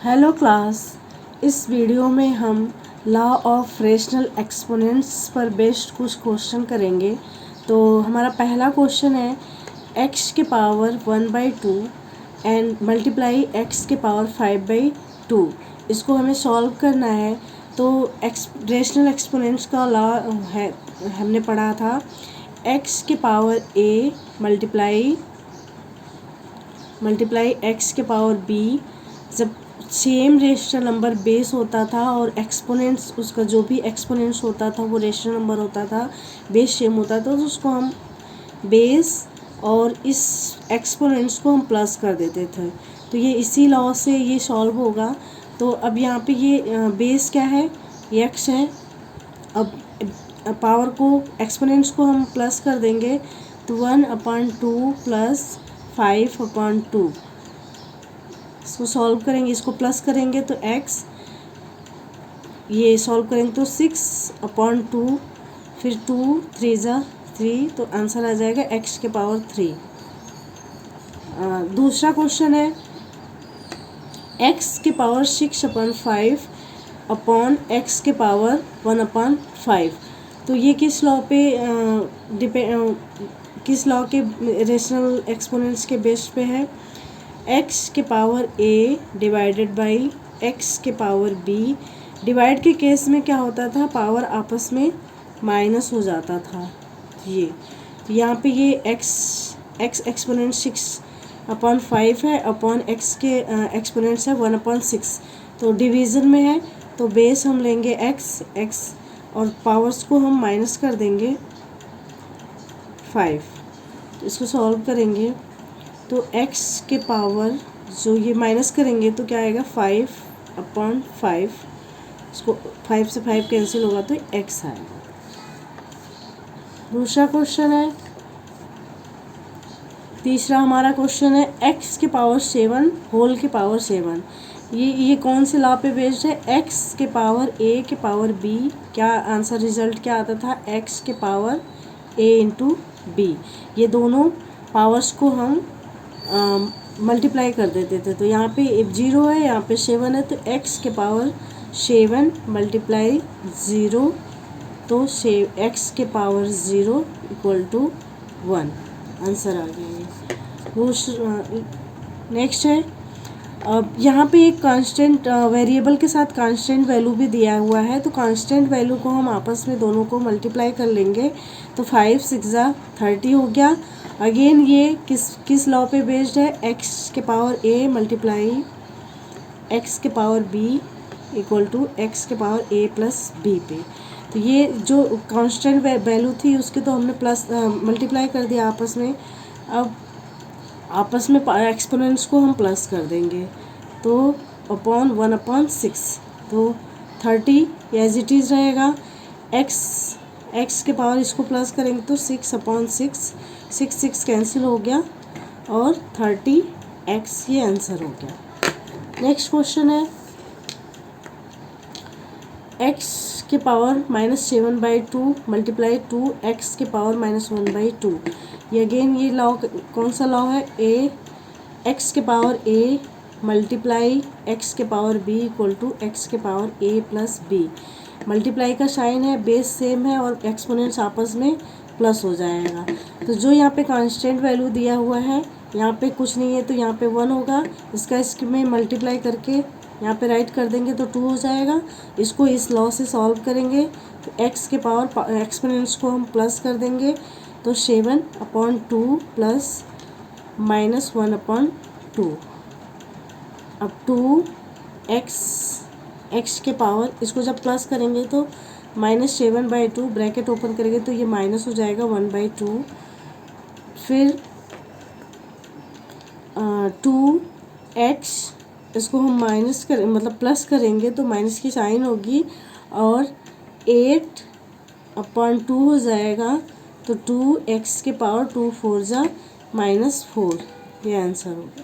Hello class, इस video में हम लॉ ऑफ रेशनल एक्सपोनेंट्स पर बेस्ड कुछ क्वेश्चन करेंगे। तो हमारा पहला क्वेश्चन है x के पावर 1/2 एंड मल्टीप्लाई x के पावर 5/2। इसको हमें सॉल्व करना है। तो रेशनल एक्सपोनेंट्स का लॉ है, हमने पढ़ा था x के पावर a मल्टीप्लाई x के पावर b। जब सेम रेशनल नंबर बेस होता था और एक्सपोनेंट्स, उसका जो भी एक्सपोनेंट्स होता था वो रेशनल नंबर होता था, बेस सेम होता था, तो उसको हम बेस और इस एक्सपोनेंट्स को हम प्लस कर देते थे। तो ये इसी लॉ से ये सॉल्व होगा। तो अब यहाँ पे ये बेस क्या है, x है। अब पावर को, एक्सपोनेंट्स को हम प्लस कर देंगे तो 1/2 प्लस 5/2। इसको सॉल्व करेंगे, इसको प्लस करेंगे तो x, ये सॉल्व करेंगे तो 6/2, फिर 2 3 ज़ा 3, तो आंसर आ जाएगा x के पावर 3। दूसरा क्वेश्चन है x के पावर 6/5 अपॉन x के पावर 1/5। तो ये किस लॉ पे किस लॉ के रेशनल एक्सपोनेंट्स के बेस पे है। x के power a divided by x के पावर b। डिवाइड के केस में क्या होता था, पावर आपस में माइनस हो जाता था। ये तो यहाँ पे ये x एक्सपोनेंट 6/5 है, अपॉन x के एक्सपोनेंट्स है 1/6। तो डिवीज़न में है, तो बेस हम लेंगे x और पावर्स को हम माइनस कर देंगे 5। तो इसको सॉल्व करेंगे तो x के पावर, जो ये माइनस करेंगे तो क्या आएगा 5/5। इसको 5 से 5 कैंसिल होगा तो x आएगा। दूसरा क्वेश्चन है, तीसरा हमारा क्वेश्चन है x के पावर 7 होल के पावर 7। ये कौन से लॉ पे बेस्ड है, x के पावर a के पावर b। क्या आंसर रिजल्ट क्या आता था, x के पावर a इंटू b। ये दोनों पावर्स को हम मल्टीप्लाई कर देते थे। तो यहाँ पे 0 है, यहाँ पे 7 है, तो x के पावर 7 मल्टीप्लाई 0, तो x के पावर 0 इक्वल टू 1। आंसर आ गया। दूसरा नेक्स्ट है, अब यहाँ पे एक कांस्टेंट वेरिएबल के साथ कांस्टेंट वैल्यू भी दिया हुआ है। तो कांस्टेंट वैल्यू को हम आपस में दोनों को मल्टीप्लाई कर लेंगे तो 5 6 ज़ा 30 हो गया। अगेन ये किस लॉ पे बेस्ड है, x के पावर a मल्टीप्लाई x के power b equal to x के पावर a प्लस b पे। तो ये जो कांस्टेंट वैल्यू थी उसके तो हमने प्लस मल्टीप्लाई कर दिया आपस में। अब आपस में एक्सपोनेंट्स को हम प्लस कर देंगे तो अपॉन 1/6, तो 30 एज इट इज़ रहेगा। x के पावर, इसको प्लस करेंगे तो 6/6, 6 कैंसिल हो गया और 30x ये आंसर हो गया। नेक्स्ट क्वेश्चन है x के पावर -7/2 मल्टीप्लाई 2x के पावर -1/2। ये अगेन ये लॉ कौन सा लॉ है, x के पावर a मल्टीप्लाई x के power b equal to x के power a plus b। Multiply का साइन है, बेस सेम है और एक्सपोनेंट्स आपस में प्लस हो जाएगा। तो जो यहाँ पे कांस्टेंट वैल्यू दिया हुआ है, यहाँ पे कुछ नहीं है तो यहाँ पे 1 होगा। इसका इसमें मल्टीप्लाई करके यहाँ पे राइट कर देंगे तो 2 हो जाएगा। इसको इस लॉ से सॉल्व करेंगे तो x के पावर एक्सपोनेंट्स को हम प्लस कर देंगे तो 7/2 प्लस -1/2। अब 2x के पावर, इसको जब प्लस करेंगे तो -7/2 ब्रैकेट ओपन करेंगे तो ये माइनस हो जाएगा 1/2। फिर 2x, इसको हम माइनस करें मतलब प्लस करेंगे तो माइनस की साइन होगी और 8/2 हो जाएगा। तो 2x के पावर 2 4 ज़ा -4, ये आंसर होगा।